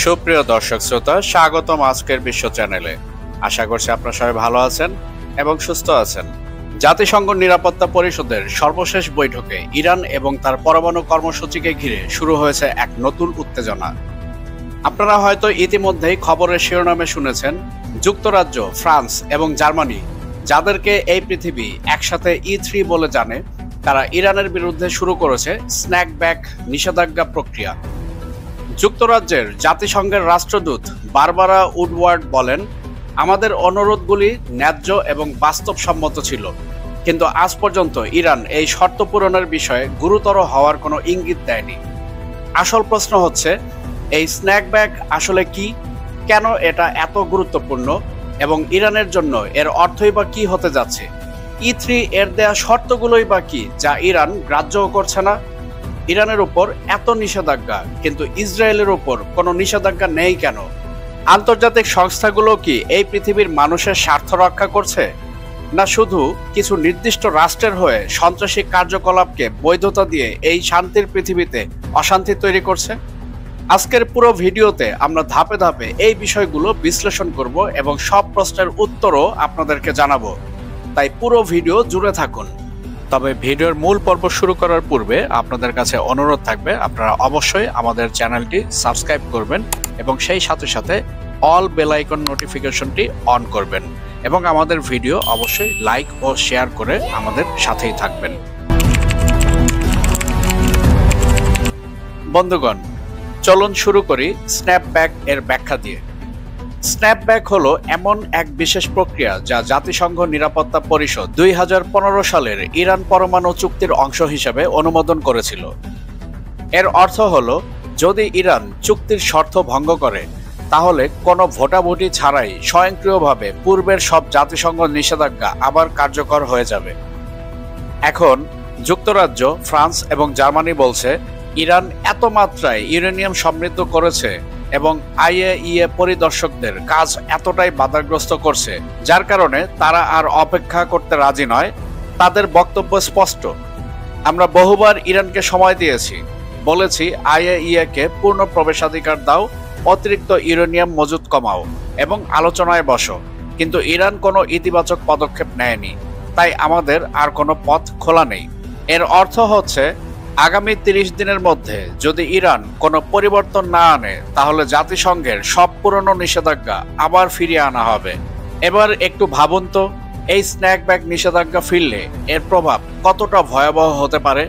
সুপ্রিয় দর্শক শ্রোতা, স্বাগতম আজকের বিশ্ব চ্যানেলে। আশা করছি আপনারা সবাই ভালো আছেন এবং সুস্থ আছেন। জাতিসংঘ নিরাপত্তা পরিষদের সর্বশেষ বৈঠকে ইরান এবং তার পরমাণু কর্মসূচিকে ঘিরে শুরু হয়েছে এক নতুন উত্তেজনা। আপনারা হয়তো ইতিমধ্যেই খবরের শিরোনামে শুনেছেন, যুক্তরাজ্য, ফ্রান্স এবং জার্মানি, যাদেরকে এই পৃথিবী একসাথে E3 বলে জানে, তারা ইরানের বিরুদ্ধে শুরু করেছে স্ন্যাকব্যাক নিষেধাজ্ঞা প্রক্রিয়া। যুক্তরাজ্যের জাতিসংঘের রাষ্ট্রদূত বারবারা উডওয়ার্ড বলেন, আমাদের অনুরোধগুলি ন্যায্য এবং বাস্তবসম্মত ছিল, কিন্তু আজ পর্যন্ত ইরান এই শর্ত পূরণের বিষয়ে গুরুতর হওয়ার কোনো ইঙ্গিত দেয়নি। আসল প্রশ্ন হচ্ছে, এই স্ন্যাকব্যাক আসলে কি, কেন এটা এত গুরুত্বপূর্ণ এবং ইরানের জন্য এর অর্থই বা কি হতে যাচ্ছে? E3 এর দেয়া শর্তগুলোই বা কি, যা ইরান গ্রাহ্যও করছে না? ইরানের উপর এত নিষেধাজ্ঞা, কিন্তু ইসরায়েলের উপর কোনো নিষেধাজ্ঞা নেই কেন? আন্তর্জাতিক সংস্থাগুলো কি এই পৃথিবীর মানুষের স্বার্থ রক্ষা করছে, না শুধু কিছু নির্দিষ্ট রাষ্ট্রের হয়ে সন্ত্রাসী কার্যকলাপকে বৈধতা দিয়ে এই শান্তির পৃথিবীতে অশান্তি তৈরি করছে? আজকের পুরো ভিডিওতে আমরা ধাপে ধাপে এই বিষয়গুলো বিশ্লেষণ করব এবং সব প্রশ্নের উত্তরও আপনাদেরকে জানাবো, তাই পুরো ভিডিও জুড়ে থাকুন। তবে ভিডিওর মূল পর্ব শুরু করার পূর্বে আপনাদের কাছে অনুরোধ থাকবে, আপনারা অবশ্যই আমাদের চ্যানেলটি সাবস্ক্রাইব করবেন এবং সেই সাথে সাথে অল বেল আইকন নোটিফিকেশনটি অন করবেন এবং আমাদের ভিডিও অবশ্যই লাইক ও শেয়ার করে আমাদের সাথেই থাকবেন। বন্ধুগণ, চলুন শুরু করি স্ন্যাপব্যাক এর ব্যাখ্যা দিয়ে। স্ন্যাপব্যাক হলো এমন এক বিশেষ প্রক্রিয়া যা জাতিসংঘ নিরাপত্তা পরিষদ 2015 সালের ইরান পরমাণু চুক্তির অংশ হিসেবে অনুমোদন করেছিল। এর অর্থ হলো, যদি ইরান চুক্তির শর্ত ভঙ্গ করে, তাহলে কোনো ভোটাভুটি ছাড়াই স্বয়ংক্রিয়ভাবে পূর্বের সব জাতিসংঘ নিষেধাজ্ঞা আবার কার্যকর হয়ে যাবে। এখন যুক্তরাজ্য, ফ্রান্স এবং জার্মানি বলছে, ইরান এত মাত্রায় ইউরেনিয়াম সমৃদ্ধ করেছে এবং IAEA পরিদর্শকদের কাজ এতটাই বাধাগ্রস্ত করছে, যার কারণে তারা আর অপেক্ষা করতে রাজি নয়। তাদের বক্তব্য স্পষ্ট, আমরা বহুবার ইরানকে সময় দিয়েছি, বলেছি IAEA কে পূর্ণ প্রবেশাধিকার দাও, অতিরিক্ত ইউরেনিয়াম মজুত কমাও এবং আলোচনায় বসো, কিন্তু ইরান কোনো ইতিবাচক পদক্ষেপ নেয়নি, তাই আমাদের আর কোনো পথ খোলা নেই। এর অর্থ হচ্ছে, আগামী 30 দিনের মধ্যে যদি ইরান কোনো পরিবর্তন না আনে, তাহলে জাতিসংঘের সব পুরনো নিষেধাজ্ঞা আবার ফিরিয়ে আনা হবে। এবার একটু ভাবুন তো, এই স্ন্যাকব্যাক নিষেধাজ্ঞা ফিরলে এর প্রভাব কতটা ভয়াবহ হতে পারে।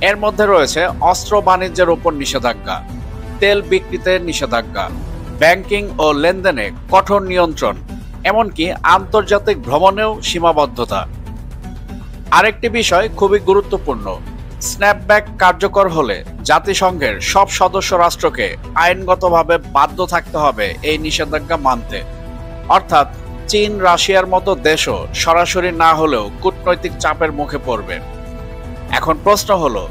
এর মধ্যে রয়েছে অস্ত্র বাণিজ্যের উপর নিষেধাজ্ঞা, তেল বিক্রিতে নিষেধাজ্ঞা, ব্যাংকিং ও লেনদেনে কঠোর নিয়ন্ত্রণ, এমনকি আন্তর্জাতিক ভ্রমণেও সীমাবদ্ধতা। আরেকটি বিষয় খুবই গুরুত্বপূর্ণ, স্ন্যাপব্যাক কার্যকর হলে জাতিসংঘের সব সদস্য রাষ্ট্রকে আইনগতভাবে বাধ্য থাকতে হবে এই নিষেধাজ্ঞা মানতে। অর্থাৎ চীন, রাশিয়ার মতো দেশও সরাসরি না হলেও কূটনৈতিক চাপের মুখে পড়বে। এখন প্রশ্ন হলো,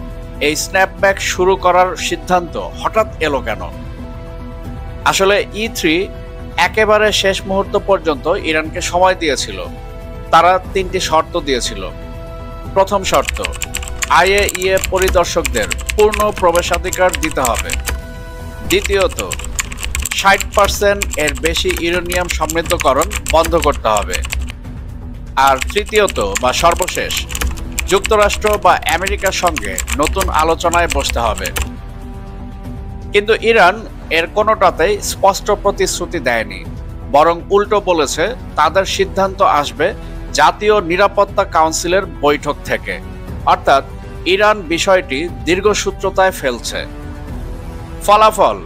এই স্ন্যাপব্যাক শুরু করার সিদ্ধান্ত হঠাৎ এলো কেন? আসলে E3 একেবারে শেষ মুহূর্ত পর্যন্ত ইরানকে সময় দিয়েছিল। তারা 3টি শর্ত দিয়েছিল। প্রথম শর্ত, IAEA পরিদর্শকদের পূর্ণ প্রবেশাধিকার দিতে হবে। দ্বিতীয়ত, 60% এর বেশি ইউরেনিয়াম সমৃদ্ধকরণ বন্ধ করতে হবে। আর তৃতীয়ত বা সর্বশেষ, যুক্তরাষ্ট্র বা আমেরিকার সঙ্গে নতুন আলোচনায় বসতে হবে। কিন্তু ইরান এর কোনোটাতেই স্পষ্ট প্রতিশ্রুতি দেয়নি, বরং উল্টো বলেছে তাদের সিদ্ধান্ত আসবে জাতীয় নিরাপত্তা কাউন্সিলের বৈঠক থেকে। অর্থাৎ ইরান বিষয়টি দীর্ঘসূত্রতায় ফেলছে। ফলাফল,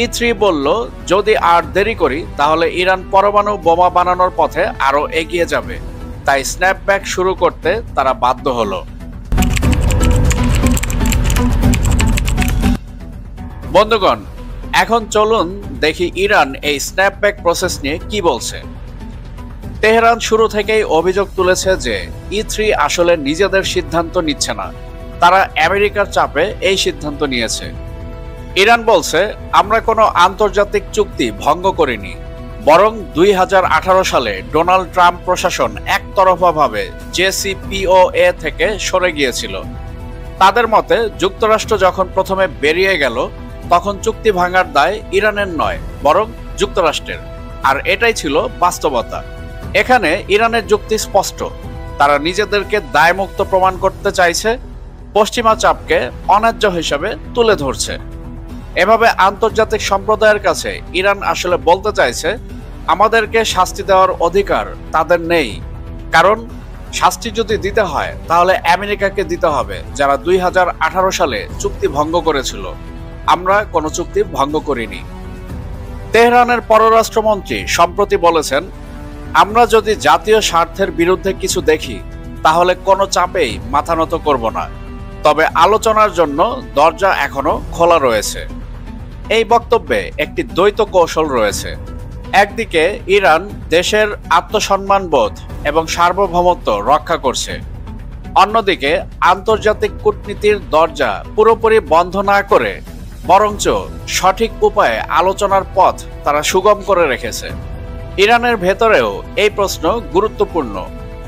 E3 বলল, যদি আর দেরি করি তাহলে ইরান পরমাণু বোমা বানানোর পথে আরো এগিয়ে যাবে, তাই স্ন্যাপব্যাক শুরু করতে তারা বাধ্য হলো। বন্ধুগণ, এখন চলুন দেখি ইরান এই স্ন্যাপব্যাক প্রসেস নিয়ে কি বলছে। তেহরান শুরু থেকেই অভিযোগ তুলেছে যে E3 আসলে নিজেদের সিদ্ধান্ত নিচ্ছে না, তারা আমেরিকার চাপে এই সিদ্ধান্ত নিয়েছে। ইরান বলছে, আমরা কোনো আন্তর্জাতিক চুক্তি ভঙ্গ করিনি, বরং 2018 সালে ডোনাল্ড ট্রাম্প প্রশাসন একতরফাভাবে JCPOA থেকে সরে গিয়েছিল। তাদের মতে, যুক্তরাষ্ট্র যখন প্রথমে বেরিয়ে গেল, তখন চুক্তি ভাঙার দায় ইরানের নয়, বরং যুক্তরাষ্ট্রের। আর এটাই ছিল বাস্তবতা। এখানে ইরানের যুক্তি স্পষ্ট, তারা নিজেদেরকে দায়মুক্ত প্রমাণ করতে চাইছে, পশ্চিমা চাপকে অন্যায্য হিসাবে তুলে ধরছে। এভাবে আন্তর্জাতিক সম্প্রদায়ের কাছে ইরান আসলে বলতে চাইছে, আমাদেরকে শাস্তি দেওয়ার অধিকার তাদের নেই, কারণ শাস্তি যদি দিতে হয় তাহলে আমেরিকাকে দিতে হবে, যারা 2018 সালে চুক্তি ভঙ্গ করেছিল। আমরা কোনো চুক্তি ভঙ্গ করিনি। তেহরানের পররাষ্ট্রমন্ত্রী সম্প্রতি বলেছেন, আমরা যদি জাতীয় স্বার্থের বিরুদ্ধে কিছু দেখি তাহলে কোনো চাপেই মাথা নত করব না, তবে আলোচনার জন্য দরজা এখনো খোলা রয়েছে। এই বক্তব্যে একটি দ্বৈত কৌশল রয়েছে। একদিকে ইরান দেশের আত্মসম্মানবোধ এবং সার্বভৌমত্ব রক্ষা করছে, অন্যদিকে আন্তর্জাতিক কূটনীতির দরজা পুরোপুরি বন্ধ না করে বরঞ্চ সঠিক উপায়ে আলোচনার পথ তারা সুগম করে রেখেছে। ইরানের ভেতরেও এই প্রশ্ন গুরুত্বপূর্ণ,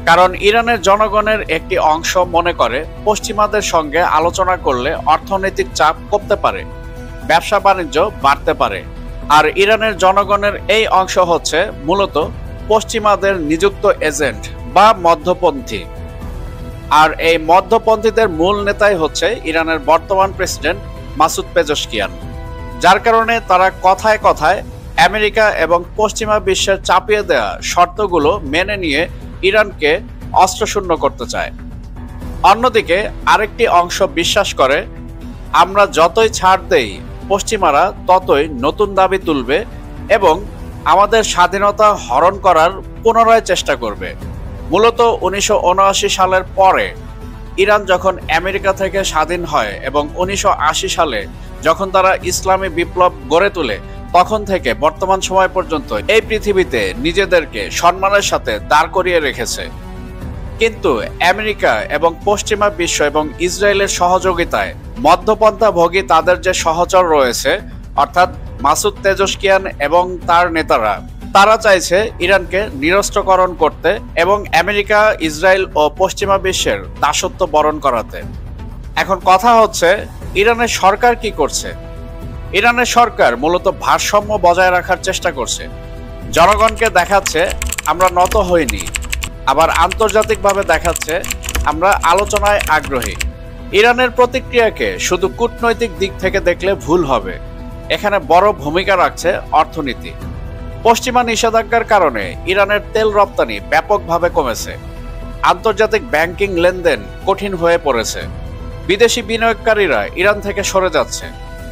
কারণ ইরানের জনগণের একটি অংশ মনে করে পশ্চিমাদের সঙ্গে আলোচনা করলে অর্থনৈতিক চাপ কমতে পারে, ব্যবসা বাণিজ্য বাড়তে পারে। আর ইরানের জনগণের এই অংশ হচ্ছে মূলত পশ্চিমাদের নিযুক্ত এজেন্ট বা মধ্যপন্থী। আর এই মধ্যপন্থীদের মূল নেতাই হচ্ছে ইরানের বর্তমান প্রেসিডেন্ট মাসুদ পেজেশকিয়ান, যার কারণে তারা কথায় কথায় আমেরিকা এবং পশ্চিমা বিশ্বের চাপিয়ে দেওয়া শর্তগুলো মেনে নিয়ে ইরানকে অস্ত্রশূন্য করতে চায়। অন্যদিকে আরেকটি অংশ বিশ্বাস করে, আমরা যতই ছাড় দেই পশ্চিমারা ততই নতুন দাবি তুলবে এবং আমাদের স্বাধীনতা হরণ করার পুনরায় চেষ্টা করবে। মূলত 1979 সালের পরে ইরান যখন আমেরিকা থেকে স্বাধীন হয় এবং 1980 সালে যখন তারা ইসলামী বিপ্লব গড়ে তোলে, তখন থেকে বর্তমান সময় পর্যন্ত এই পৃথিবীতে নিজেদেরকে সম্মানের সাথে দাঁড় করিয়ে রেখেছে। কিন্তু আমেরিকা এবং পশ্চিমা বিশ্ব এবং ইসরায়েলের সহযোগিতায় মধ্যপন্থাভোগী তাদের যে সহচর রয়েছে, অর্থাৎ মাসুদ পেজেশকিয়ান এবং তার নেতারা, তারা চাইছে ইরানকে নিরস্ত্রকরণ করতে এবং আমেরিকা, ইসরায়েল ও পশ্চিমা বিশ্বের দাসত্ব বরণ করাতে। এখন কথা হচ্ছে, ইরানের সরকার কি করছে? ইরানের সরকার মূলত ভারসাম্য বজায় রাখার চেষ্টা করছে। জনগণকে দেখাচ্ছে আমরা নত হইনি, আবার আন্তর্জাতিকভাবে দেখাচ্ছে আমরা আলোচনায় আগ্রহী। ইরানের প্রতিক্রিয়াকে শুধু কূটনৈতিক দিক থেকে দেখলে ভুল হবে। এখানে বড় ভূমিকা রাখছে অর্থনীতি। পশ্চিমা নিষেধাজ্ঞার কারণে ইরানের তেল রপ্তানি ব্যাপকভাবে কমেছে, আন্তর্জাতিক ব্যাংকিং লেনদেন কঠিন হয়ে পড়েছে, বিদেশি বিনিয়োগকারীরা ইরান থেকে সরে যাচ্ছে।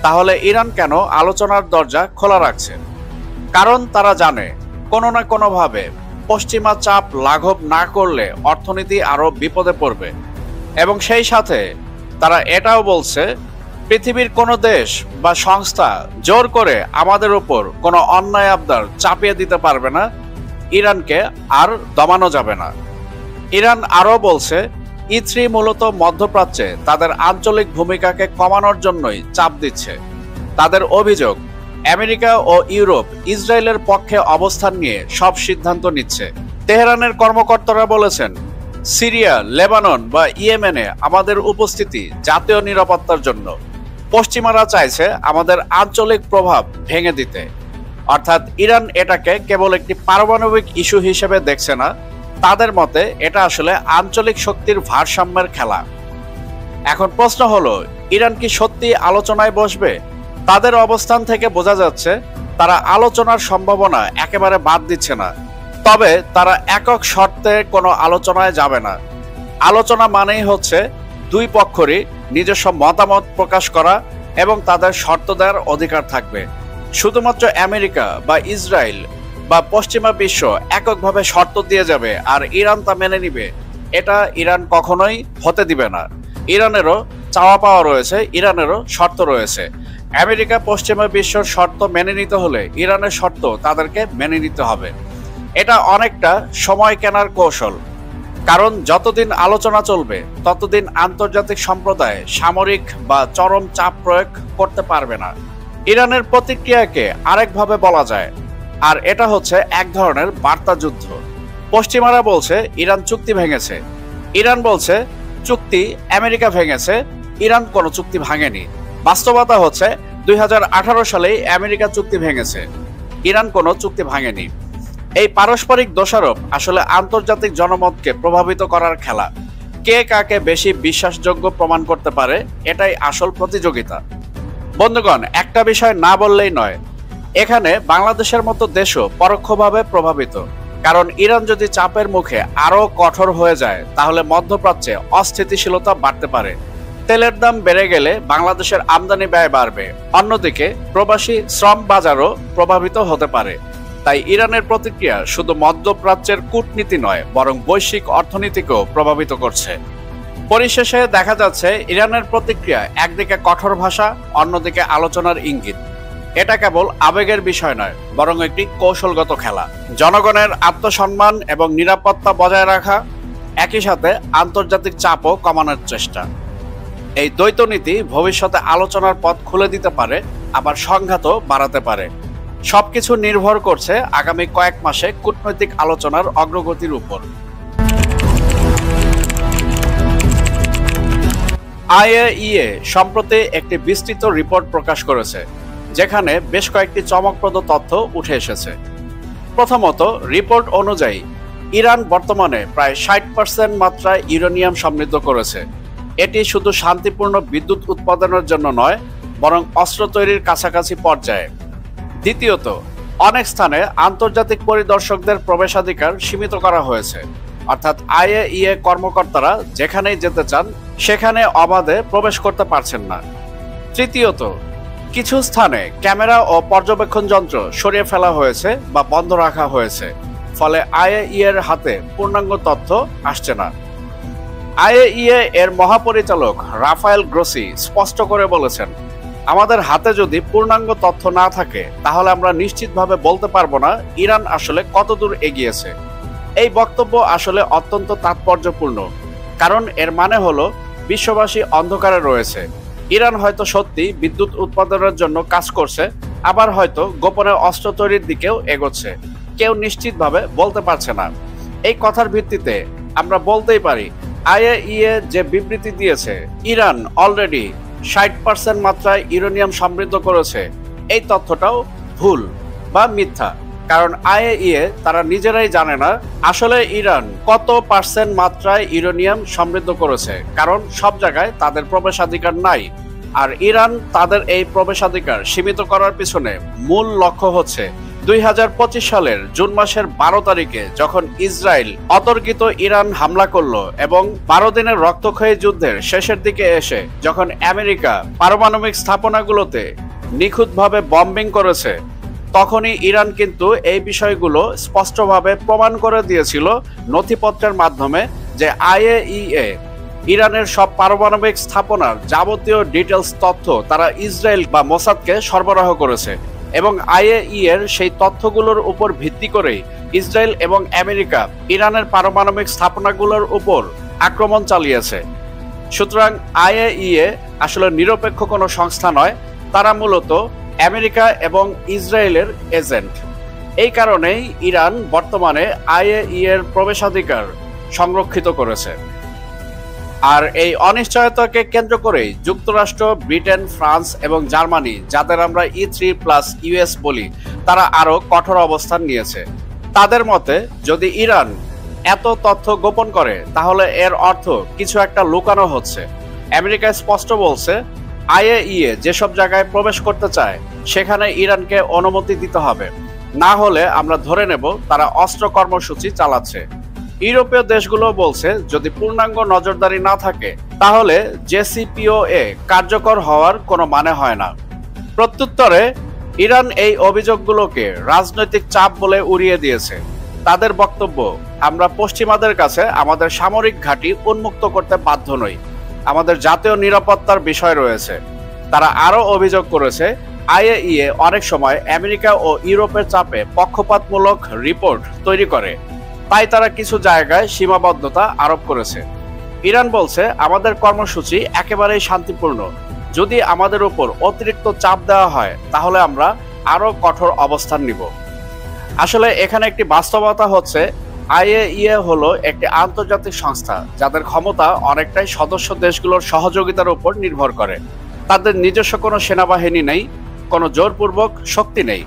তাহলে ইরান কেন আলোচনার দরজা খোলা রাখছে? কারণ তারা জানে কোনো না কোনোভাবে পশ্চিমা চাপ লাঘব না করলে অর্থনীতি আরো বিপদে পড়বে। এবং সেই সাথে তারা এটাও বলছে, পৃথিবীর কোনো দেশ বা সংস্থা জোর করে আমাদের উপর কোনো অন্যায় আবদার চাপিয়ে দিতে পারবে না, ইরানকে আর দমানো যাবে না। ইরান আরও বলছে, E3 মূলত মধ্যপ্রাচ্যে তাদের আঞ্চলিক ভূমিকাকে কমানোর জন্যই চাপ দিচ্ছে। তাদের অভিযোগ, আমেরিকা ও ইউরোপ ইসরায়েলের পক্ষে অবস্থান নিয়ে সব সিদ্ধান্ত নিচ্ছে। তেহরানের কর্মকর্তারা বলেছেন, সিরিয়া, লেবানন বা ইয়েমেনে আমাদের উপস্থিতি জাতীয় নিরাপত্তার জন্য। পশ্চিমারা চাইছে আমাদের আঞ্চলিক প্রভাব ভেঙে দিতে। অর্থাৎ ইরান এটাকে কেবল একটি পারমাণবিক ইস্যু হিসেবে দেখছে না, তাদের মতে এটা আসলে আঞ্চলিক শক্তির ভারসাম্যের খেলা। এখন প্রশ্ন হলো, ইরান কি সত্যি আলোচনায় বসবে? তাদের অবস্থান থেকে বোঝা যাচ্ছে তারা আলোচনার সম্ভাবনা একেবারে বাদ দিচ্ছে না, তবে তারা একক শর্তে কোনো আলোচনায় যাবে না। আলোচনা মানেই হচ্ছে দুই পক্ষরই নিজস্ব মতামত প্রকাশ করা এবং তাদের শর্ত দেওয়ার অধিকার থাকবে। শুধুমাত্র আমেরিকা বা ইসরায়েল বা পশ্চিমা বিশ্ব এককভাবে শর্ত দিয়ে যাবে আর ইরান তা মেনে নিবে, এটা ইরান কখনোই হতে দিবে না। ইরানেরও চাওয়া পাওয়া রয়েছে, ইরানেরও শর্ত রয়েছে। আমেরিকা পশ্চিমা বিশ্বর শর্ত মেনে নিতে হলে ইরানের শর্ত তাদেরকে মেনে নিতে হবে। এটা অনেকটা সময় কেনার কৌশল, কারণ যতদিন আলোচনা চলবে ততদিন আন্তর্জাতিক সম্প্রদায় সামরিক বা চরম চাপ প্রয়োগ করতে পারবে না। ইরানের প্রতিক্রিয়াকে আরেকভাবে বলা যায়, আর এটা হচ্ছে এক ধরনের বার্তা যুদ্ধ। পশ্চিমারা বলছে ইরান চুক্তি ভেঙেছে, ইরান বলছে চুক্তি আমেরিকা ভেঙেছে, ইরান কোনো চুক্তি ভাঙেনি। বাস্তবতা হচ্ছে 2018 সালেই আমেরিকা চুক্তি ভেঙেছে, ইরান কোনো চুক্তি ভাঙেনি। এই পারস্পরিক দোষারোপ আসলে আন্তর্জাতিক জনমতকে প্রভাবিত করার খেলা। কে কাকে বেশি বিশ্বাসযোগ্য প্রমাণ করতে পারে, এটাই আসল প্রতিযোগিতা। বন্ধুগণ, একটা বিষয় না বললেই নয়, এখানে বাংলাদেশের মতো দেশও পরোক্ষভাবে প্রভাবিত। কারণ ইরান যদি চাপের মুখে আরো কঠোর হয়ে যায়, তাহলে মধ্যপ্রাচ্যে অস্থিতিশীলতা বাড়তে পারে। তেলের দাম বেড়ে গেলে বাংলাদেশের আমদানি ব্যয় বাড়বে, অন্যদিকে প্রবাসী শ্রম বাজারও প্রভাবিত হতে পারে। তাই ইরানের প্রতিক্রিয়া শুধু মধ্যপ্রাচ্যের কূটনীতি নয়, বরং বৈশ্বিক অর্থনীতিকেও প্রভাবিত করছে। পরিশেষে দেখা যাচ্ছে ইরানের প্রতিক্রিয়া একদিকে কঠোর ভাষা, অন্যদিকে আলোচনার ইঙ্গিত। এটা কেবল আবেগের বিষয় নয়, বরং একটি কৌশলগত খেলা। জনগণের আত্মসম্মান এবং নিরাপত্তা বজায় রাখা, একই সাথে আন্তর্জাতিক চাপও কমানোর চেষ্টা। এই দ্বৈত নীতি ভবিষ্যতে আলোচনার পথ খুলে দিতে পারে, আবার সংঘাতও বাড়াতে পারে। সবকিছু নির্ভর করছে আগামী কয়েক মাসে কূটনৈতিক আলোচনার অগ্রগতির উপর। আইএইএ সম্প্রতি একটি বিস্তৃত রিপোর্ট প্রকাশ করেছে, যেখানে বেশ কয়েকটি চমকপ্রদ তথ্য উঠে এসেছে। প্রথমত, রিপোর্ট অনুযায়ী ইরান বর্তমানে প্রায় 60% মাত্রায় ইউরেনিয়াম সমৃদ্ধ করেছে। এটি শুধু শান্তিপূর্ণ বিদ্যুৎ উৎপাদনের জন্য নয়, বরং অস্ত্র তৈরির কাছাকাছি পর্যায়ে। দ্বিতীয়ত, অনেক স্থানে আন্তর্জাতিক পরিদর্শকদের প্রবেশাধিকার সীমিত করা হয়েছে, অর্থাৎ আইএইএ কর্মকর্তারা যেখানেই যেতে চান সেখানে অবাধে প্রবেশ করতে পারছেন না। তৃতীয়ত, কিছু স্থানে ক্যামেরা ও পর্যবেক্ষণ যন্ত্র সরিয়ে ফেলা হয়েছে বা বন্ধ রাখা হয়েছে, ফলে আইএইএ এর হাতে পূর্ণাঙ্গ তথ্য আসছে না। আইএইএ এর মহাপরিচালক রাফায়েল গ্রোসি স্পষ্ট করে বলেছেন, আমাদের হাতে যদি পূর্ণাঙ্গ তথ্য না থাকে, তাহলে আমরা নিশ্চিতভাবে বলতে পারবো না ইরান আসলে কতদূর এগিয়েছে। এই বক্তব্য আসলে অত্যন্ত তাৎপর্যপূর্ণ, কারণ এর মানে হলো বিশ্ববাসী অন্ধকারে রয়েছে। ইরান হয়তো সত্যি বিদ্যুৎ উৎপাদনের জন্য কাজ করছে, আবার হয়তো গোপনে অস্ত্র তৈরির দিকেও এগোচ্ছে। কেউ নিশ্চিতভাবে বলতে পারছে না। এই কথার ভিত্তিতে আমরা বলতেই পারি, আইএইএ যে বিবৃতি দিয়েছে ইরান অলরেডি 60% মাত্রায় ইউরেনিয়াম সমৃদ্ধ করেছে, এই তথ্যটাও ভুল বা মিথ্যা। কারণ আইএইএ তারা নিজেরাই জানে না আসলে ইরান কত পার্সেন্ট মাত্রায় ইউরেনিয়াম সমৃদ্ধ করেছে, কারণ সব জায়গায় তাদের প্রবেশাধিকার নাই। আর ইরান তাদের এই প্রবেশাধিকার সীমিত করার পিছনে মূল লক্ষ্য হচ্ছে 2025 সালের জুন মাসের 12 তারিখে যখন ইসরায়েল অতর্কিত ইরান হামলা করলো এবং 12 দিনের রক্তক্ষয়ী যুদ্ধের শেষের দিকে এসে যখন আমেরিকা পারমাণবিক স্থাপনাগুলোতে নিখুঁতভাবে বম্বিং করেছে, তখনই ইরান কিন্তু এই বিষয়গুলো স্পষ্টভাবে প্রমাণ করে দিয়েছিল নথিপত্রের মাধ্যমে যে আইএইএ ইরানের সব পারমাণবিক স্থাপনার যাবতীয় ডিটেলস তথ্য তারা ইসরায়েল বা মোসাদকে সরবরাহ করেছে, এবং আইএইএ এর সেই তথ্যগুলোর উপর ভিত্তি করেই ইসরায়েল এবং আমেরিকা ইরানের পারমাণবিক স্থাপনাগুলোর উপর আক্রমণ চালিয়েছে। সুতরাং আইএইএ আসলে নিরপেক্ষ কোনো সংস্থা নয়, তারা মূলত আমেরিকা এবং ইসরায়েলের এজেন্ট। এই কারণেই ইরান বর্তমানে আইএইএ এর প্রবেশাধিকার সংরক্ষিত করেছে। আর এই অনিশ্চয়তাকে কেন্দ্র করেই যুক্তরাষ্ট্র, ব্রিটেন, ফ্রান্স এবং জার্মানি, যাদের আমরা E3+US বলি, তারা আরো কঠোর অবস্থান নিয়েছে। তাদের মতে যদি ইরান এত তথ্য গোপন করে, তাহলে এর অর্থ কিছু একটা লুকানো হচ্ছে। আমেরিকা স্পষ্ট বলছে, আইএইএ যেসব জায়গায় প্রবেশ করতে চায় সেখানে ইরানকে অনুমতি দিতে হবে, না হলে আমরা ধরে নেব তারা অস্ত্র কর্মসূচি চালাচ্ছে। ইউরোপীয় দেশগুলো বলছে যদি পূর্ণাঙ্গ নজরদারি না থাকে, তাহলে জেসিপিওএ কার্যকর হওয়ার কোনো মানে হয় না। প্রত্যুত্তরে ইরান এই অভিযোগগুলোকে রাজনৈতিক চাপ বলে উড়িয়ে দিয়েছে। তাদের বক্তব্য, আমরা পশ্চিমাদের কাছে আমাদের সামরিক ঘাঁটি উন্মুক্ত করতে বাধ্য নই, আমাদের জাতীয় নিরাপত্তার বিষয় রয়েছে। তারা আরও অভিযোগ করেছে, আইএইএ অনেক সময় আমেরিকা ও ইউরোপের চাপে পক্ষপাতমূলক রিপোর্ট তৈরি করে, তাই তারা কিছু জায়গায় সীমাবদ্ধতা আরোপ করেছে। ইরান বলছে, আমাদের কর্মসূচি একেবারেই শান্তিপূর্ণ। যদি আমাদের উপর অতিরিক্ত চাপ দেওয়া হয়, তাহলে আমরা আরও কঠোর অবস্থান নিব। আসলে এখানে একটি বাস্তবতা হচ্ছে, আইএইএ হলো একটি আন্তর্জাতিক সংস্থা যাদের ক্ষমতা অনেকটাই সদস্য দেশগুলোর সহযোগিতার উপর নির্ভর করে। তাদের নিজস্ব কোনো সেনাবাহিনী নেই, কোনো জোরপূর্বক শক্তি নেই।